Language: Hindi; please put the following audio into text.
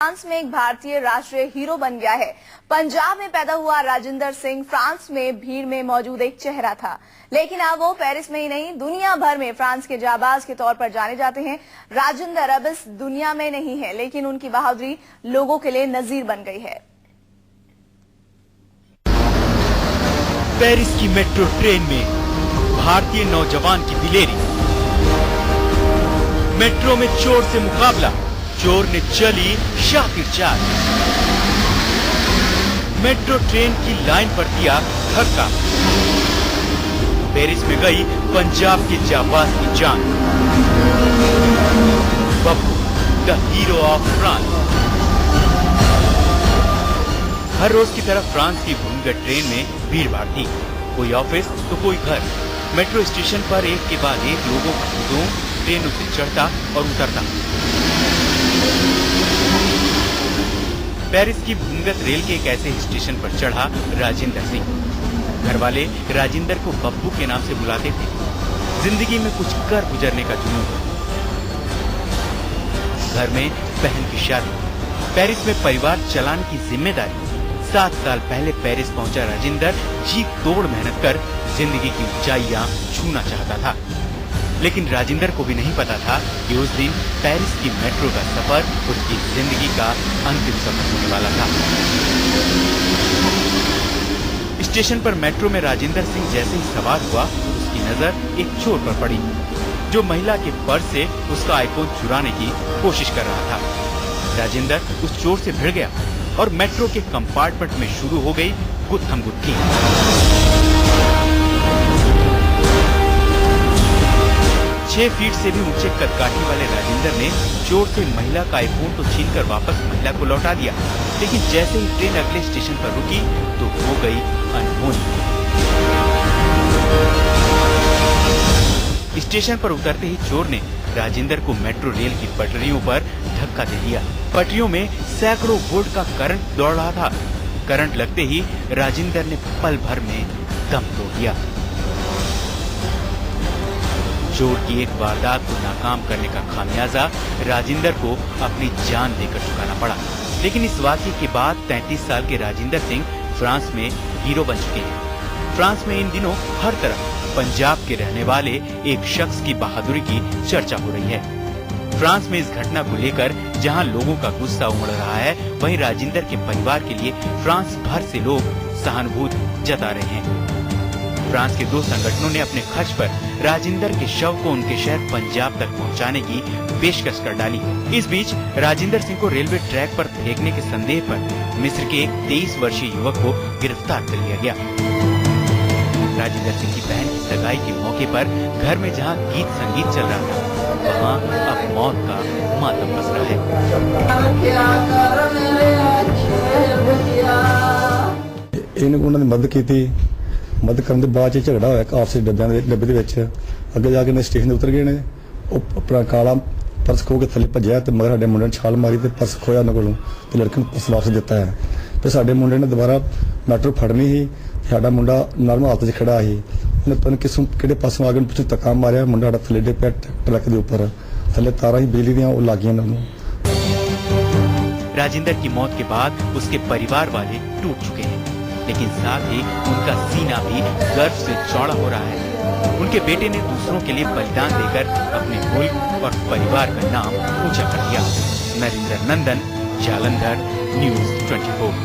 फ्रांस में एक भारतीय राष्ट्रीय हीरो बन गया है। पंजाब में पैदा हुआ राजिंदर सिंह फ्रांस में भीड़ में मौजूद एक चेहरा था, लेकिन अब वो पेरिस में ही नहीं दुनिया भर में फ्रांस के जाबाज के तौर पर जाने जाते हैं। राजिंदर अब इस दुनिया में नहीं है, लेकिन उनकी बहादुरी लोगों के लिए नजीर बन गई है। पेरिस की मेट्रो ट्रेन में भारतीय नौजवान की दिलेरी। मेट्रो में चोर से मुकाबला, चोर ने चली शातिर चाल। मेट्रो ट्रेन की लाइन पर दिया धक्का, पेरिस में गई पंजाब के जाबाज की जान। Babbu the hero of France. हर रोज की तरह फ्रांस की भूमिगत ट्रेन में भीड़ भाड़ थी, कोई ऑफिस तो कोई घर। मेट्रो स्टेशन पर एक के बाद एक लोगों का हुजूम ट्रेनों से चढ़ता और उतरता। पेरिस की भूमिगत रेल के एक ऐसे स्टेशन पर चढ़ा राजिंदर सिंह। घर वाले राजिंदर को बब्बू के नाम से बुलाते थे। जिंदगी में कुछ कर गुजरने का जुनून। घर में बहन की शादी, पेरिस में परिवार चलाने की जिम्मेदारी। 7 साल पहले पेरिस पहुंचा राजिंदर जी तोड़ मेहनत कर जिंदगी की ऊंचाइयां छूना चाहता था, लेकिन राजिंदर को भी नहीं पता था कि उस दिन पेरिस की मेट्रो का सफर उसकी जिंदगी का अंतिम सफर होने वाला था। स्टेशन पर मेट्रो में राजिंदर सिंह जैसे ही सवार हुआ, उसकी नजर एक चोर पर पड़ी, जो महिला के पर्स से उसका आईफोन चुराने की कोशिश कर रहा था। राजिंदर उस चोर से भिड़ गया और मेट्रो के कंपार्टमेंट में शुरू हो गई गुत्थम गुत्थी। 6 फीट से भी ऊंचे कदकाठी वाले राजिंदर ने चोर से महिला का आईफोन तो छीनकर वापस महिला को लौटा दिया, लेकिन जैसे ही ट्रेन अगले स्टेशन पर रुकी तो हो गई अनहोनी। स्टेशन पर उतरते ही चोर ने राजिंदर को मेट्रो रेल की पटरियों पर धक्का दे दिया। पटरियों में सैकड़ों वोल्ट का करंट दौड़ रहा था। करंट लगते ही राजिंदर ने पल भर में दम तोड़ दिया। चोर की एक वारदात को नाकाम करने का खामियाजा राजिंदर को अपनी जान देकर चुकाना पड़ा, लेकिन इस वाकये के बाद 33 साल के राजिंदर सिंह फ्रांस में हीरो बन चुके हैं। फ्रांस में इन दिनों हर तरफ पंजाब के रहने वाले एक शख्स की बहादुरी की चर्चा हो रही है। फ्रांस में इस घटना को लेकर जहां लोगों का गुस्सा उमड़ रहा है, वहीं राजिंदर के परिवार के लिए फ्रांस भर से लोग सहानुभूति जता रहे हैं। फ्रांस के 2 संगठनों ने अपने खर्च पर राजिंदर के शव को उनके शहर पंजाब तक पहुंचाने की पेशकश कर डाली। इस बीच राजिंदर सिंह को रेलवे ट्रैक पर फेंकने के संदेह पर मिस्र के एक 23 वर्षीय युवक को गिरफ्तार कर लिया गया। राजिंदर सिंह की बहन की सगाई के मौके पर घर में जहां गीत संगीत चल रहा था, वहां अब मौत का मातम बस रहा है। इन्होंने मदद की थी। मदद करने के बाद झगड़ा होया आपसी डब्बे ਦੇ ਵਿੱਚ। ਅੱਗੇ ਜਾ ਕੇ ਨੇ ਸਟੇਸ਼ਨ ਤੇ ਉਤਰ ਗਏ ਨੇ। ਉਹ ਆਪਣਾ ਕਾਲਾ ਪਰਸ ਖੋ ਕੇ ਥੱਲੇ ਭੱਜਿਆ ਤੇ ਮਗਰ ਸਾਡੇ ਮੁੰਡੇ ਨੇ ਛਾਲ ਮਾਰੀ ਤੇ ਪਰਸ ਖੋਇਆ ਉਹਨਾਂ ਕੋਲੋਂ ਤੇ ਲੜਕੇ ਨੂੰ ਪਰਸ ਵਾਪਸ ਦਿੱਤਾ ਹੈ। ਤੇ ਸਾਡੇ ਮੁੰਡੇ ਨੇ ਦੁਬਾਰਾ ਮੈਟਰੋ ਫੜਨੀ ਸੀ। ਸਾਡਾ ਮੁੰਡਾ ਨਰਮ ਹਾਲਤ 'ਚ ਖੜਾ ਸੀ। ਉਹਨੇ ਪਤਾ ਨਹੀਂ ਕਿਹੜੇ ਪਾਸੋਂ ਆ ਕੇ ਪਿੱਛੇ ਧੱਕਾ ਮਾਰਿਆ। ਮੁੰਡਾ ਸਾਡਾ ਥੱਲੇ ਡੇ ਪਿਆ ਟਰੱਕ ਦੇ ਉੱਪਰ। ਥੱਲੇ ਤਾਰਾਂ ਹੀ ਬਿਜਲੀ ਦੀਆਂ ਉਹ ਲੱਗੀਆਂ ਉਹਨਾਂ ਨੂੰ। राजिंदर की मौत के बाद उसके परिवार वाले टूट चुके हैं, लेकिन साथ ही उनका सीना भी गर्व से चौड़ा हो रहा है। उनके बेटे ने दूसरों के लिए बलिदान देकर अपने मुल्क और परिवार का नाम ऊंचा कर दिया। नरेंद्र नंदन, जालंधर, न्यूज़ 24।